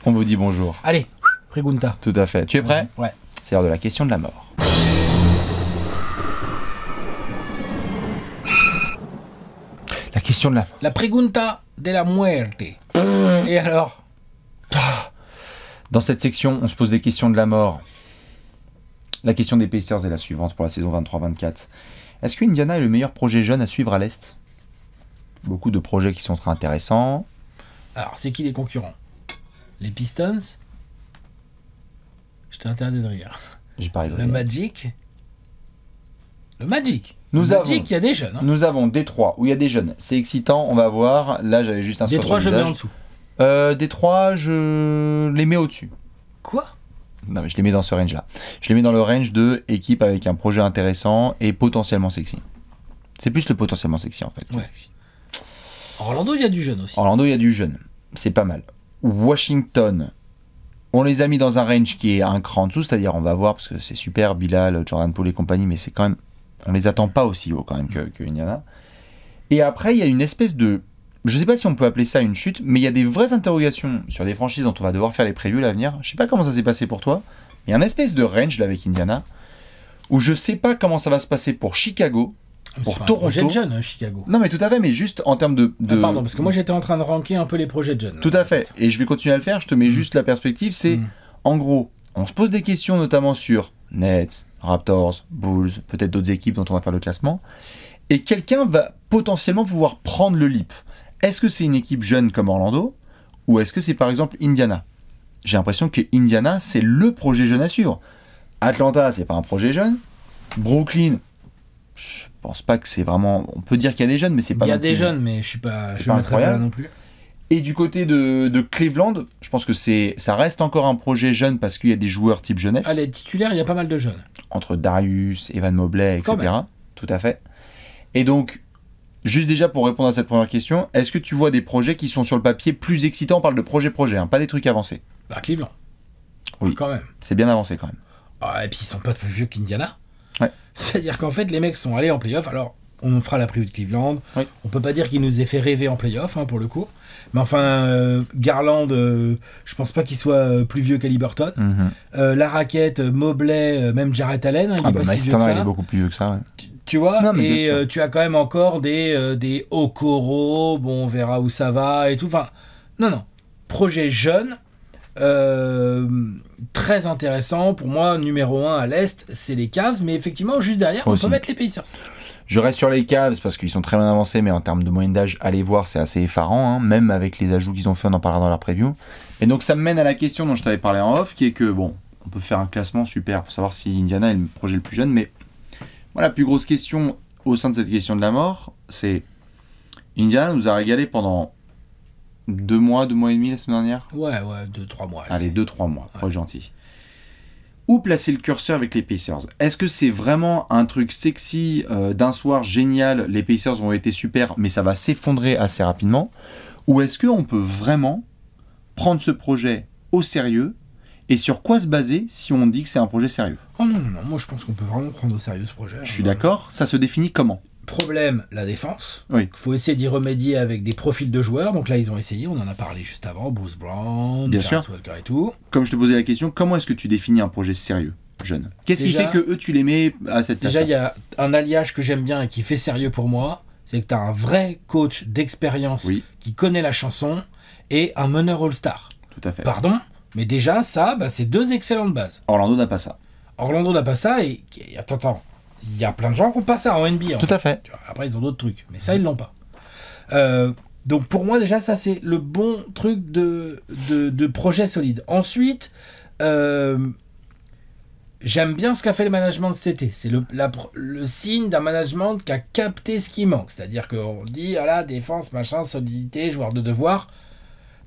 On vous dit bonjour. Allez, pregunta. Tout à fait. Tu es prêt? Ouais. C'est l'heure de la question de la mort. La question de la pregunta de la muerte. Et alors? Dans cette section, on se pose des questions de la mort. La question des Pacers est la suivante pour la saison 23-24. Est-ce que Indiana est le meilleur projet jeune à suivre à l'Est? Beaucoup de projets qui sont très intéressants. Alors, c'est qui les concurrents? Les Pistons? Je t'ai interdit de rire. J'ai pas rigolé. Le Magic? Magic, il y a des jeunes. Hein. Nous avons Détroit, où il y a des jeunes. C'est excitant, on va voir. Là, j'avais juste un Détroit, je mets en dessous. Détroit, je les mets au-dessus. Quoi? Non, mais je les mets dans ce range-là. Je les mets dans le range de équipe avec un projet intéressant et potentiellement sexy. C'est plus le potentiellement sexy, en fait. Ouais. Sexy. Orlando, il y a du jeune aussi. Orlando, il y a du jeune. C'est pas mal. Washington, on les a mis dans un range qui est un cran en dessous, c'est-à-dire on va voir, parce que c'est super, Bilal, Jordan Poole et compagnie, mais c'est quand même... On les attend pas aussi haut quand même que Indiana. Et après, il y a une espèce de... Je sais pas si on peut appeler ça une chute, mais il y a des vraies interrogations sur des franchises dont on va devoir faire les previews à l'avenir. Je sais pas comment ça s'est passé pour toi. Il y a une espèce de range là avec Indiana, où je sais pas comment ça va se passer pour Chicago, pour Toronto. Projet de jeunes, Chicago. Non mais tout à fait, mais juste en termes de... pardon, parce que moi j'étais en train de ranker un peu les projets de jeunes. Tout à fait, et je vais continuer à le faire, je te mets juste la perspective, c'est en gros, on se pose des questions notamment sur Nets, Raptors, Bulls, peut-être d'autres équipes dont on va faire le classement, et quelqu'un va potentiellement pouvoir prendre le leap. Est-ce que c'est une équipe jeune comme Orlando, ou est-ce que c'est par exemple Indiana? J'ai l'impression que Indiana, c'est le projet jeune à suivre. Atlanta, c'est pas un projet jeune. Brooklyn, je pense pas que c'est vraiment... On peut dire qu'il y a des jeunes, mais c'est pas... Il y a des jeunes, mais je suis pas... Je ne mettrai pas là non plus. Et du côté de Cleveland, je pense que ça reste encore un projet jeune parce qu'il y a des joueurs type jeunesse. Ah, les titulaires, il y a pas mal de jeunes. Entre Darius, Evan Mobley, etc. Tout à fait. Et donc, juste déjà pour répondre à cette première question, est-ce que tu vois des projets qui sont sur le papier plus excitants? On parle de projet, hein, pas des trucs avancés. Bah, Cleveland. Oui, quand même. C'est bien avancé quand même. Ah, et puis ils sont pas plus vieux qu'Indiana. Ouais. C'est-à-dire qu'en fait, les mecs sont allés en playoff. Alors, on fera la preview de Cleveland. Oui. On peut pas dire qu'ils nous aient fait rêver en playoff, hein, pour le coup. Mais enfin, Garland, je pense pas qu'il soit plus vieux qu'Haliburton. La raquette, Mobley, même Jarrett Allen, hein, il est pas si vieux que ça. Il est beaucoup plus vieux que ça, ouais. Tu vois, non, et tu as quand même encore des Okoro, bon, on verra où ça va et tout. Enfin, non. Projet jeune, très intéressant. Pour moi, numéro 1 à l'Est, c'est les Cavs, mais effectivement, juste derrière, on peut mettre les Pacers. Je reste sur les Cavs parce qu'ils sont très bien avancés, mais en termes de moyenne d'âge, allez voir, c'est assez effarant, hein, même avec les ajouts qu'ils ont fait, on en parlera dans leur preview. Et donc ça me mène à la question dont je t'avais parlé en off, qui est que, bon, on peut faire un classement super pour savoir si Indiana est le projet le plus jeune, mais voilà, la plus grosse question au sein de cette question de la mort, c'est Indiana nous a régalé pendant 2 mois et demi la semaine dernière. Ouais, 2-3 mois. Allez, 2-3 mois, pour être gentil. Où placer le curseur avec les Pacers? Est-ce que c'est vraiment un truc sexy d'un soir génial, les Pacers ont été super, mais ça va s'effondrer assez rapidement? Ou est-ce qu'on peut vraiment prendre ce projet au sérieux? Et sur quoi se baser si on dit que c'est un projet sérieux? Oh non, moi je pense qu'on peut vraiment prendre au sérieux ce projet. Je suis d'accord, ça se définit comment? Problème, la défense. Oui. Il faut essayer d'y remédier avec des profils de joueurs. Donc là, ils ont essayé, on en a parlé juste avant, Bruce Brown, Jarrett Walker et tout. Comme je te posais la question, comment est-ce que tu définis un projet sérieux, jeune? Qu'est-ce qui fait que eux, tu les mets à cette place? Déjà, il y a un alliage que j'aime bien et qui fait sérieux pour moi, c'est que tu as un vrai coach d'expérience qui connaît la chanson et un meneur All-Star. Tout à fait. Pardon, mais déjà, ça, c'est 2 excellentes bases. Orlando n'a pas ça. Et attends. Il y a plein de gens qui n'ont pas ça en NBA. Tout à fait. Après, ils ont d'autres trucs. Mais ça, ils l'ont pas. Donc, pour moi, déjà, ça, c'est le bon truc de projet solide. Ensuite, j'aime bien ce qu'a fait le management cet été. C'est le signe d'un management qui a capté ce qui manque. C'est-à-dire qu'on dit, voilà, défense, machin, solidité, joueur de devoir.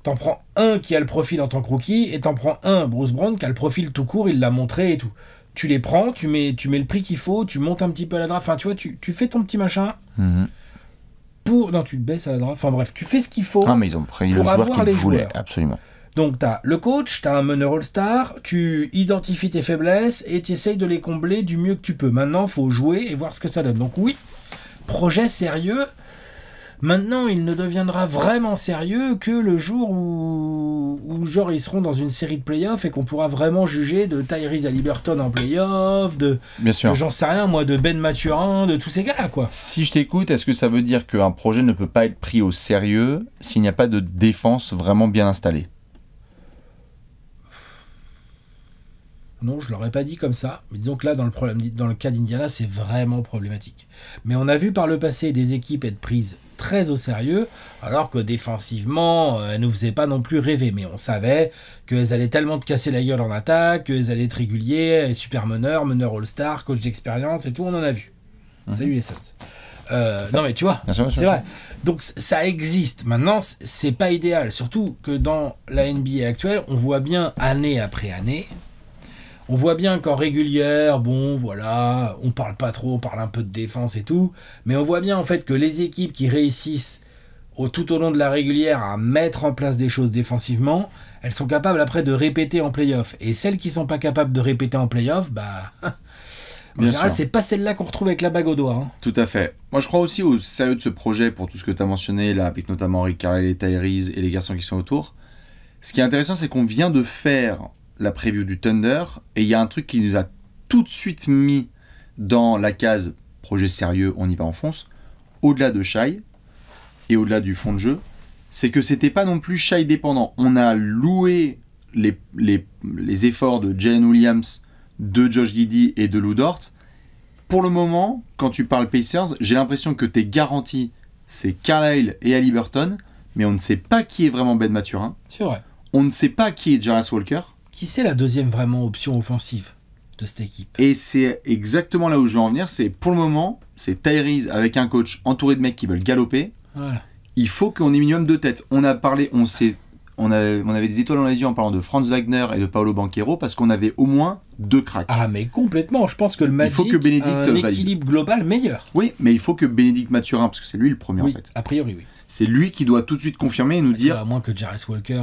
T'en prends un qui a le profil en tant que rookie et t'en prends un, Bruce Brown, qui a le profil tout court, il l'a montré et tout. Tu les prends, tu mets le prix qu'il faut, tu montes un petit peu à la draft, enfin tu vois, tu fais ton petit machin non, tu te baisses à la draft, enfin bref, tu fais ce qu'il faut mais ils ont pris pour avoir les joueurs. Absolument. Donc t'as le coach, t'as un meneur All-Star, tu identifies tes faiblesses et tu essayes de les combler du mieux que tu peux. Maintenant, il faut jouer et voir ce que ça donne. Donc oui, projet sérieux. Maintenant, il ne deviendra vraiment sérieux que le jour où genre ils seront dans une série de playoffs et qu'on pourra vraiment juger de Tyrese Haliburton en playoffs, Bien sûr. J'en sais rien moi, de Ben Mathurin, de tous ces gars-là quoi. Si je t'écoute, est-ce que ça veut dire qu'un projet ne peut pas être pris au sérieux s'il n'y a pas de défense vraiment bien installée? Non, je l'aurais pas dit comme ça, mais disons que là, dans le cas d'Indiana, c'est vraiment problématique. Mais on a vu par le passé des équipes être prises très au sérieux, alors que défensivement, elles ne nous faisaient pas non plus rêver. Mais on savait qu'elles allaient tellement te casser la gueule en attaque, qu'elles allaient être réguliers, super meneurs, meneurs All-Star, coach d'expérience et tout, on en a vu. Salut les Suns. Non mais tu vois, c'est vrai. Donc ça existe. Maintenant, c'est pas idéal. Surtout que dans la NBA actuelle, on voit bien année après année. On voit bien qu'en régulière, bon, voilà, on parle pas trop, on parle un peu de défense et tout, mais on voit bien en fait que les équipes qui réussissent tout au long de la régulière à mettre en place des choses défensivement, elles sont capables après de répéter en play-off. Et celles qui sont pas capables de répéter en play-off, en général, c'est pas celle-là qu'on retrouve avec la bague au doigt. Hein. Tout à fait. Moi, je crois aussi au sérieux de ce projet pour tout ce que tu as mentionné, là, avec notamment Rick Carlisle et Tyrese et les garçons qui sont autour. Ce qui est intéressant, c'est qu'on vient de faire la preview du Thunder, et il y a un truc qui nous a tout de suite mis dans la case projet sérieux, on y va en fonce, au-delà de Shai, et au-delà du fond de jeu, c'est que c'était pas non plus Shai dépendant. On a loué les efforts de Jalen Williams, de Josh Giddey et de Lou Dort. Pour le moment, quand tu parles Pacers, j'ai l'impression que tes garanties, c'est Carlisle et Haliburton, mais on ne sait pas qui est vraiment Ben Mathurin. C'est vrai. On ne sait pas qui est Jarrett Walker. Qui c'est la deuxième vraiment option offensive de cette équipe? Et c'est exactement là où je veux en venir, c'est pour le moment, c'est Tyrese avec un coach entouré de mecs qui veulent galoper. Voilà. il faut qu'on ait minimum 2 têtes. On a parlé, on avait des étoiles dans les yeux en parlant de Franz Wagner et de Paolo Banchero parce qu'on avait au moins 2 cracks. Ah mais complètement, je pense que le Magic a un équilibre global meilleur. Oui, mais il faut que Bénédicte Mathurin, parce que c'est lui le premier en fait. A priori oui. C'est lui qui doit tout de suite confirmer et nous dire... À moins que Jarvis Walker...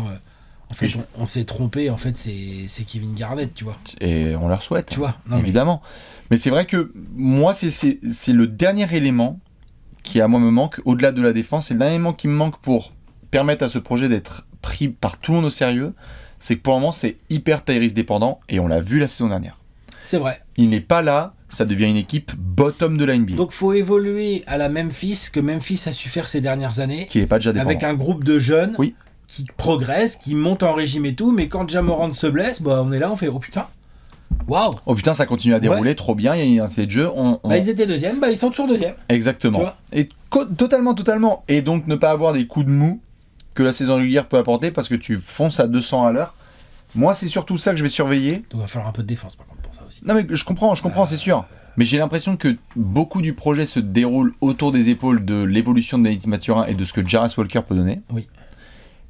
En fait, on s'est trompé, en fait, c'est Kevin Garnett, tu vois. Et on leur souhaite. Tu vois, non, évidemment. Mais c'est vrai que moi, c'est le dernier élément qui, à moi, me manque, au-delà de la défense. C'est le dernier élément qui me manque pour permettre à ce projet d'être pris par tout le monde au sérieux. C'est que pour le moment, c'est hyper Tyrese dépendant, et on l'a vu la saison dernière. C'est vrai. Il n'est pas là, ça devient une équipe bottom de la NBA. Donc, faut évoluer à la Memphis que Memphis a su faire ces dernières années. Qui n'est pas déjà dépendant. Avec un groupe de jeunes. Oui. Qui progresse, qui monte en régime et tout, mais quand Ja Morant se blesse, bah on est là, on fait oh putain, waouh, oh putain, ça continue à dérouler trop bien, il y a une identité de jeu. Bah ils étaient deuxième, bah ils sont toujours deuxième. Exactement. Et totalement. Et donc ne pas avoir des coups de mou que la saison régulière peut apporter parce que tu fonces à 200 à l'heure. Moi, c'est surtout ça que je vais surveiller. Il va falloir un peu de défense par contre pour ça aussi. Non mais je comprends, c'est sûr. Mais j'ai l'impression que beaucoup du projet se déroule autour des épaules de l'évolution de Bénédicte Mathurin et de ce que Jarvis Walker peut donner. Oui.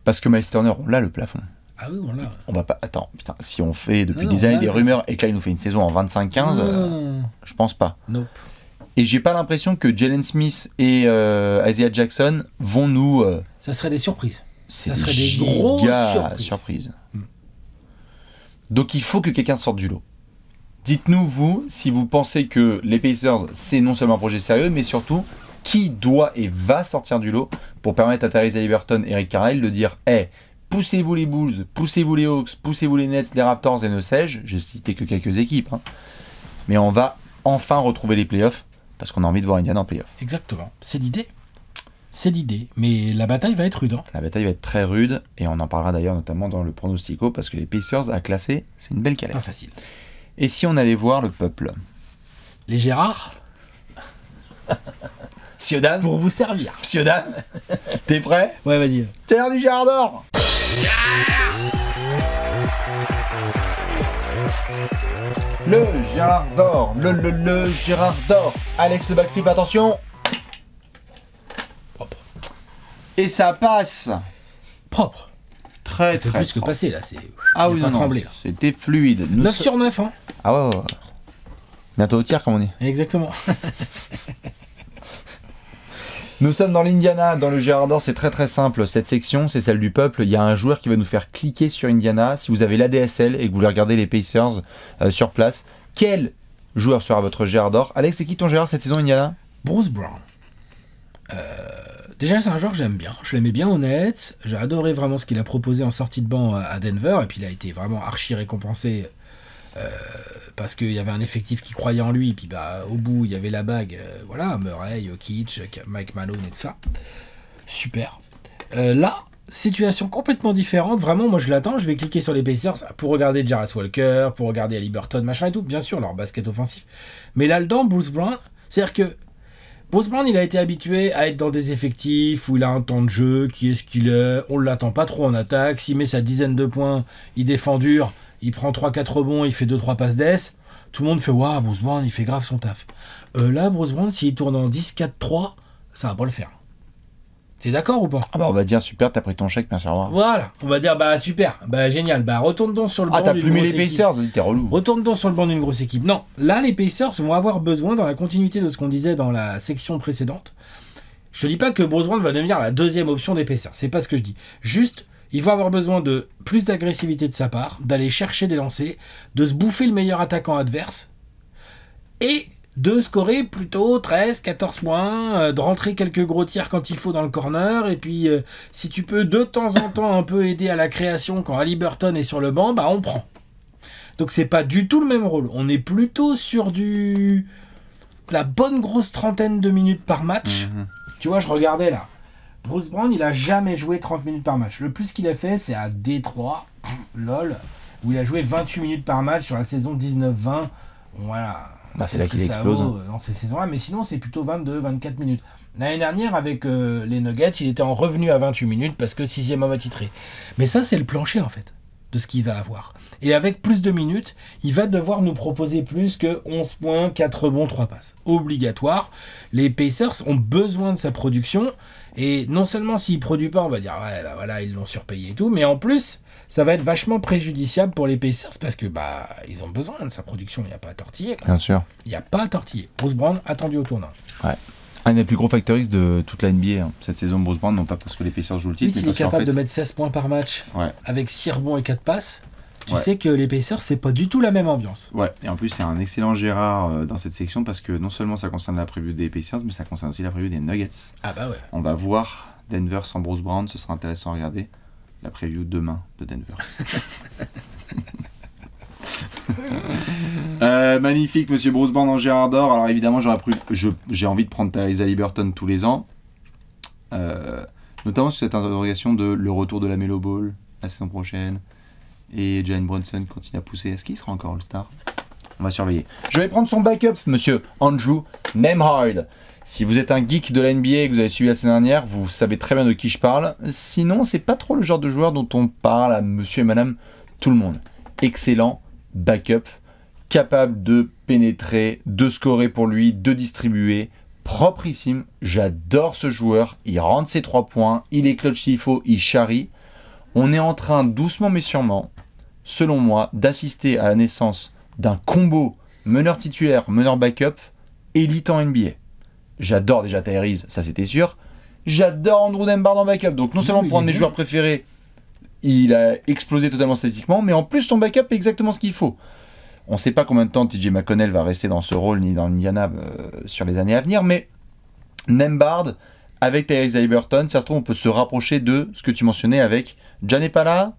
Parce que Miles Turner, on l'a le plafond. Ah oui, on l'a. On va pas. Attends, putain, si on fait depuis des années des rumeurs et que là il nous fait une saison en 25-15, je pense pas. Nope. Et j'ai pas l'impression que Jalen Smith et Isaiah Jackson vont nous. Ça serait des surprises. Ça serait des grosses surprises. Donc il faut que quelqu'un sorte du lot. Dites-nous, vous, si vous pensez que les Pacers, c'est non seulement un projet sérieux, mais surtout, qui doit et va sortir du lot pour permettre à Tyrese Haliburton et Rick Carlisle de dire hey, poussez-vous les Bulls, poussez-vous les Hawks, poussez-vous les Nets, les Raptors et ne sais-je, j'ai cité que quelques équipes, hein. Mais on va enfin retrouver les playoffs parce qu'on a envie de voir Indiana en playoffs. Exactement, c'est l'idée. C'est l'idée, mais la bataille va être rude. Hein. La bataille va être très rude et on en parlera d'ailleurs notamment dans le pronostico parce que les Pacers à classer, c'est une belle galère. Pas facile. Et si on allait voir le peuple? Les Gérards Siodan pour vous servir. Siodan, t'es prêt? Ouais, vas-y. Terre du Gérard d'Or. Le Gérard d'Or, le Gérard d'Or. Alex le backflip, attention. Propre. Et ça passe. Propre. Très plus propre. que passé là, c'est. Ah oui, non, c'était fluide. 9 sur 9, hein. Ah ouais. Bientôt au tir, comme on dit. Exactement. Nous sommes dans l'Indiana, dans le Gérard d'Or, c'est très très simple. Cette section, c'est celle du peuple. Il y a un joueur qui va nous faire cliquer sur Indiana. Si vous avez l'ADSL et que vous voulez regarder les Pacers sur place, quel joueur sera votre Gérard d'Or? Alex, c'est qui ton Gérard cette saison, Indiana? Bruce Brown. Déjà, c'est un joueur que j'aime bien. Je l'aimais bien au Nets. J'ai adoré vraiment ce qu'il a proposé en sortie de banc à Denver. Et puis, il a été vraiment archi récompensé parce qu'il y avait un effectif qui croyait en lui. Et puis, au bout, il y avait la bague. Voilà, Murray, Jokic, Mike Malone et tout ça. Super. Là, situation complètement différente. Vraiment, moi, je l'attends. Je vais cliquer sur les Pacers pour regarder Jarvis Walker, pour regarder Haliburton, machin et tout. Bien sûr, leur basket offensif. Mais là-dedans, Bruce Brown, c'est-à-dire que Bruce Brown, il a été habitué à être dans des effectifs où il a un temps de jeu, qui est ce qu'il est, on ne l'attend pas trop en attaque, s'il met sa dizaine de points, il défend dur, il prend 3-4 rebonds, il fait 2-3 passes d'ess, tout le monde fait « Waouh, Bruce Brown, il fait grave son taf ». Là, Bruce Brown, s'il tourne en 10-4-3, ça va pas le faire. T'es d'accord ou pas? Ah bah on va dire super, t'as pris ton chèque, merci, au revoir. Voilà, on va dire super, génial, retourne donc sur le banc. Ah, t'as plumé les Pacers, t'es relou. Retourne donc sur le banc d'une grosse équipe. Non, là les Pacers vont avoir besoin, dans la continuité de ce qu'on disait dans la section précédente, je te dis pas que Bruce Brown va devenir la deuxième option des Pacers, c'est pas ce que je dis. Juste, il va avoir besoin de plus d'agressivité de sa part, d'aller chercher des lancers, de se bouffer le meilleur attaquant adverse, et de scorer plutôt 13, 14 points, de rentrer quelques gros tirs quand il faut dans le corner, et puis si tu peux de temps en temps un peu aider à la création quand Haliburton est sur le banc, on prend. Donc c'est pas du tout le même rôle. On est plutôt sur la bonne grosse trentaine de minutes par match. Tu vois, je regardais là. Bruce Brown, il a jamais joué 30 minutes par match. Le plus qu'il a fait, c'est à Détroit, lol, où il a joué 28 minutes par match sur la saison 19-20. Voilà. C'est là qu'il explose. Dans ces saisons-là, mais sinon c'est plutôt 22-24 minutes. L'année dernière, avec les Nuggets, il était en revenu à 28 minutes parce que 6e homme attitré. Mais ça, c'est le plancher en fait. de ce qu'il va avoir. Et avec plus de minutes, il va devoir nous proposer plus que 11 points, 4 rebonds, 3 passes. Obligatoire. Les Pacers ont besoin de sa production. Et non seulement s'il ne produit pas, on va dire ouais, bah voilà, ils l'ont surpayé et tout, mais en plus, ça va être vachement préjudiciable pour les Pacers parce que bah ils ont besoin de sa production. Il n'y a pas à tortiller. Quoi. Bien sûr. Il n'y a pas à tortiller. Bruce Brown attendu au tournant. Ouais. Un des plus gros factor X de toute la NBA hein. Cette saison, Bruce Brown, non pas parce que les Pacers jouent le titre, mais s'il est capable de mettre 16 points par match avec 6 rebonds et 4 passes, tu sais que les Pacers, c'est pas du tout la même ambiance. Ouais, et en plus, c'est un excellent Gérard dans cette section parce que non seulement ça concerne la preview des Pacers, mais ça concerne aussi la preview des Nuggets. Ah bah ouais. On va voir Denver sans Bruce Brown, ce sera intéressant à regarder. La preview demain de Denver. Magnifique, monsieur Bruce Brown en Gérard d'or. Alors évidemment, j'ai envie de prendre Tyrese Haliburton tous les ans. Notamment sur cette interrogation de le retour de la Melo Ball la saison prochaine. Et Jalen Brunson continue à pousser. Est-ce qu'il sera encore All-Star ? On va surveiller. Je vais prendre son backup, monsieur Andrew Nembhard. Si vous êtes un geek de la NBA et que vous avez suivi la semaine dernière, vous savez très bien de qui je parle. Sinon, c'est pas trop le genre de joueur dont on parle à monsieur et madame tout le monde. Excellent backup, capable de pénétrer, de scorer pour lui, de distribuer, proprissime. J'adore ce joueur, il rentre ses 3 points, il est clutch s'il faut, il charrie. On est en train, doucement mais sûrement, selon moi, d'assister à la naissance d'un combo meneur titulaire, meneur backup, élite en NBA. J'adore déjà Tyrese, ça c'était sûr. J'adore Andrew Nembhard en backup, donc non seulement pour un de mes joueurs préférés, il a explosé totalement statistiquement, mais en plus son backup est exactement ce qu'il faut. On ne sait pas combien de temps TJ McConnell va rester dans ce rôle, ni dans l'Indiana sur les années à venir, mais Nembhard, avec Tyrese Haliburton, ça se trouve on peut se rapprocher de ce que tu mentionnais avec Jane Pala,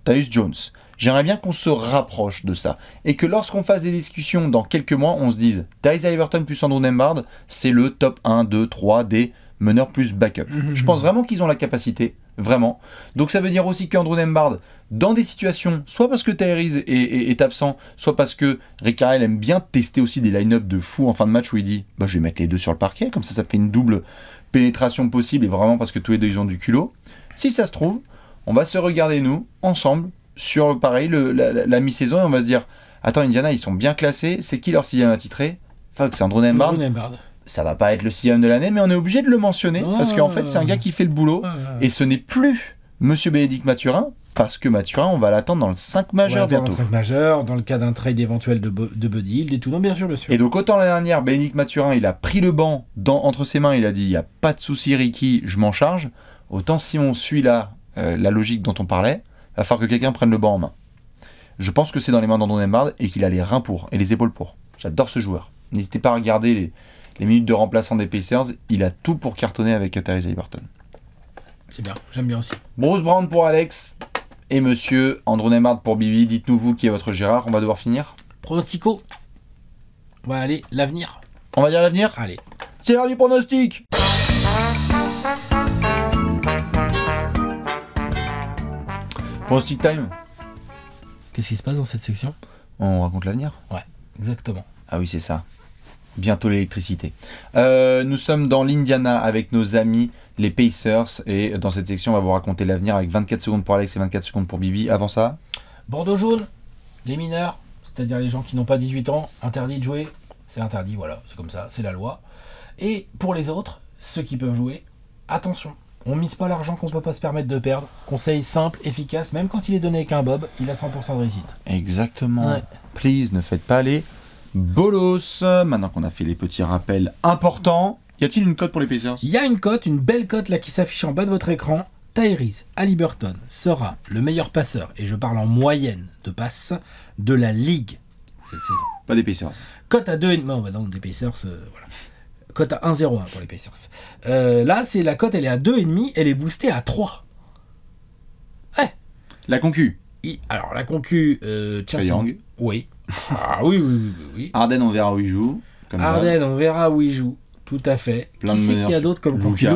Tyus Jones. J'aimerais bien qu'on se rapproche de ça. Et que lorsqu'on fasse des discussions dans quelques mois, on se dise Tyrese Haliburton plus Andrew Nembhard, c'est le top 1, 2, 3 des meneurs plus backup. Je pense vraiment qu'ils ont la capacité, vraiment. Donc ça veut dire aussi qu'Andrew Nembhard, dans des situations, soit parce que Tyrese est absent, soit parce que Rick Carlisle aime bien tester aussi des line-up de fou en fin de match où il dit bah, je vais mettre les deux sur le parquet, comme ça fait une double pénétration possible et vraiment parce que tous les deux ils ont du culot. Si ça se trouve, on va se regarder nous, ensemble, sur pareil la mi-saison et on va se dire attends, Indiana ils sont bien classés, c'est qui leur 6e attitré? Fuck, c'est Andrew Nembhard. Ça va pas être le 6e de l'année, mais on est obligé de le mentionner parce qu'en fait c'est un gars qui fait le boulot et ce n'est plus monsieur Bénédicte Mathurin parce que Mathurin on va l'attendre dans le 5 majeur bientôt. Dans le 5 majeur, dans le cas d'un trade éventuel de Buddy Hield et tout, non bien sûr. Et donc autant l'année dernière Bénédicte Mathurin il a pris le banc entre ses mains, il a dit il n'y a pas de souci Ricky, je m'en charge, autant si on suit là la logique dont on parlait, il va falloir que quelqu'un prenne le banc en main. Je pense que c'est dans les mains d'Andrew Nembhard et qu'il a les reins pour et les épaules pour. J'adore ce joueur. N'hésitez pas à regarder les minutes de remplaçant des Pacers, il a tout pour cartonner avec Tyrese Haliburton. C'est bien, j'aime bien aussi. Bruce Brown pour Alex et monsieur Andrew Nembhard pour Bibi. Dites-nous vous qui est votre Gérard, on va devoir finir. Pronostico. On va aller l'avenir. On va dire l'avenir ? Allez. C'est l'heure du pronostic. Pronostic time. Qu'est-ce qui se passe dans cette section ? On raconte l'avenir ? Ouais, exactement. Ah oui, c'est ça. Bientôt l'électricité. Nous sommes dans l'Indiana avec nos amis les Pacers et dans cette section on va vous raconter l'avenir avec 24 secondes pour Alex et 24 secondes pour Bibi. Avant ça, Bordeaux jaune, les mineurs, c'est-à-dire les gens qui n'ont pas 18 ans, interdit de jouer, c'est interdit, voilà, c'est comme ça, c'est la loi. Et pour les autres, ceux qui peuvent jouer, attention, on mise pas l'argent qu'on peut pas se permettre de perdre. Conseil simple, efficace, même quand il est donné avec un bob, il a 100% de réussite. Exactement. Ouais. Please, ne faites pas les bolos. Maintenant qu'on a fait les petits rappels importants, y a-t-il une cote pour les Pacers ? Il y a une cote, une belle cote là qui s'affiche en bas de votre écran. Tyrese Haliburton sera le meilleur passeur, et je parle en moyenne de passes, de la ligue cette saison. Pas des Pacers. Cote à 2,5. Non, bah non, des Pacers, voilà. Cote à 1,01 pour les Pacers. Là, c'est la cote, elle est à 2,5, elle est boostée à 3. Ouais. La concu. Alors, la concu... Trae Young. Oui. Ah oui. Harden, on verra où il joue. Harden, on verra où il joue. Tout à fait. Qui c'est qu'il y a d'autres comme concu ?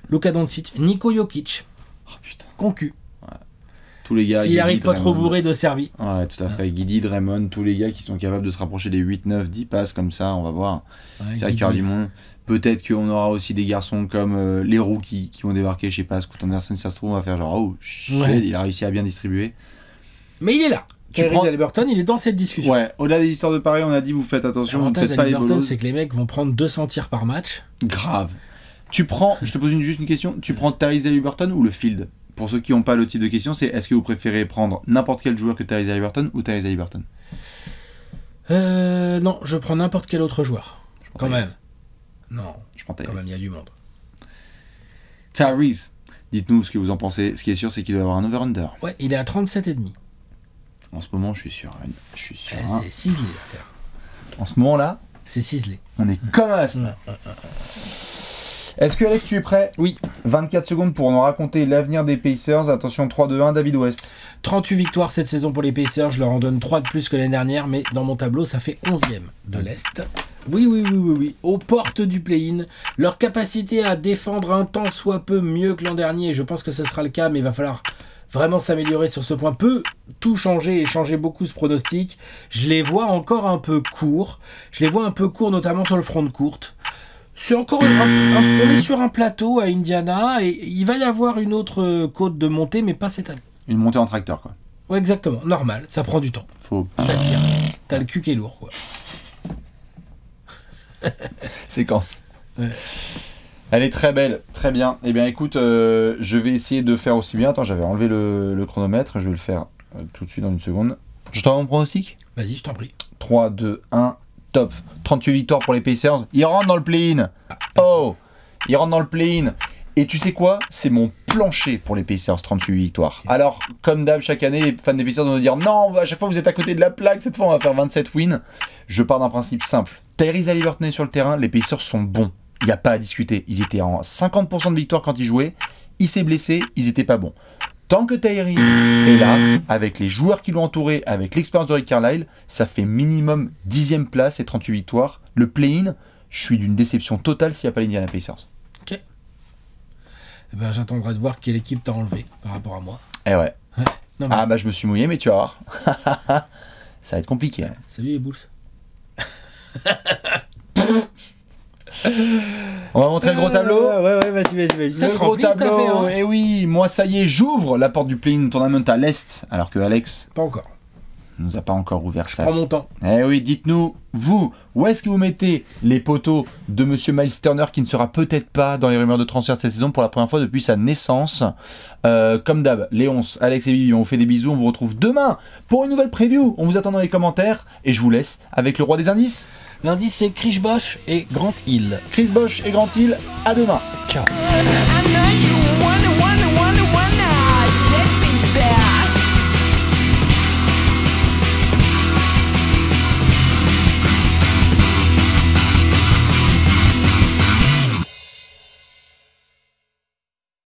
Luka Doncic, Niko Jokic. Oh putain. Concu. Ouais. Tous les gars. S'il arrive pas trop bourré de Serbie. Ouais, tout à fait. Guidi, Draymond, tous les gars qui sont capables de se rapprocher des 8, 9, 10 passes comme ça, on va voir. Ouais, c'est vrai qu'il y aura du monde. Peut-être qu'on aura aussi des garçons comme les rookies qui vont débarquer, je sais pas, Scoot Anderson, si ça se trouve, on va faire genre, oh shit, il a réussi à bien distribuer. Mais il est là. Tyrese Haliburton, il est dans cette discussion. Ouais, au-delà des histoires de paris, on a dit, vous faites attention, vous ne faites pas les bolos. C'est que les mecs vont prendre 200 tirs par match. Grave. Tu prends, je te pose juste une question, tu prends Tyrese Haliburton ou le field? Pour ceux qui n'ont pas le type de question, c'est est-ce que vous préférez prendre n'importe quel joueur que Tyrese Haliburton ou Tyrese Haliburton? Non, je prends n'importe quel autre joueur. Quand même. Non, je prends Tyrese. Quand même, il y a du monde. Tyrese, dites-nous ce que vous en pensez. Ce qui est sûr, c'est qu'il doit avoir un over-under. Ouais, il est à 37,5. En ce moment, je suis sûr. C'est ciselé l'affaire. En ce moment-là, c'est ciselé. On est comme à ça. Est-ce que Alex, tu es prêt? Oui. 24 secondes pour nous raconter l'avenir des Pacers. Attention, 3-2-1, David West. 38 victoires cette saison pour les Pacers. Je leur en donne 3 de plus que l'année dernière, mais dans mon tableau, ça fait 11e de l'Est. Oui. Aux portes du play-in. Leur capacité à défendre un tant soit peu mieux que l'an dernier, je pense que ce sera le cas, mais il va falloir vraiment s'améliorer sur ce point. Peut tout changer et changer beaucoup ce pronostic. Je les vois encore un peu courts. Je les vois un peu courts, notamment sur le front de courte. C'est encore on est sur un plateau à Indiana et il va y avoir une autre côte de montée, mais pas cette année. Une montée en tracteur, quoi. Ouais, exactement. Normal. Ça prend du temps. Ça tire. T'as le cul qui est lourd, quoi. Séquence. Ouais. Elle est très belle, très bien. Eh bien, écoute, je vais essayer de faire aussi bien. Attends, j'avais enlevé le chronomètre. Je vais le faire tout de suite dans une seconde. Je t'envoie mon pronostic? Vas-y, je t'en prie. 3, 2, 1, top. 38 victoires pour les Pacers. Ils rentrent dans le play-in. Oh, ils rentrent dans le play-in. Et tu sais quoi? C'est mon plancher pour les Pacers, 38 victoires. Alors, comme d'hab, chaque année, les fans des Pacers vont nous dire non, à chaque fois vous êtes à côté de la plaque, cette fois on va faire 27 wins. Je pars d'un principe simple. Tyrese Haliburton est sur le terrain, les Pacers sont bons. Il n'y a pas à discuter. Ils étaient en 50% de victoire quand ils jouaient. Il s'est blessé, ils étaient pas bons. Tant que Tyrese est là, avec les joueurs qui l'ont entouré, avec l'expérience de Rick Carlisle, ça fait minimum 10e place et 38 victoires. Le play-in, je suis d'une déception totale s'il n'y a pas l'Indiana Pacers. Ok. Eh ben, j'attendrai de voir quelle équipe t'as enlevé par rapport à moi. Eh ouais. Non, Ah bah je me suis mouillé, mais tu vas voir. Ça va être compliqué. Salut les boules. On va montrer le gros tableau. Ouais, vas-y. Ça se gros tableau. Et oui, moi ça y est, j'ouvre la porte du play-in tournament à l'Est, alors que Alex pas encore. Nous a pas encore ouvert ça. Je prends mon temps. Eh oui, dites-nous, vous, où est-ce que vous mettez les poteaux de Monsieur Miles Turner qui ne sera peut-être pas dans les rumeurs de transfert cette saison pour la première fois depuis sa naissance. Comme d'hab, Léonce, Alex et Vivi, on vous fait des bisous. On vous retrouve demain pour une nouvelle preview. On vous attend dans les commentaires et je vous laisse avec le roi des indices. L'indice c'est Chris Bosh et Grant Hill. Chris Bosh et Grant Hill, à demain. Ciao.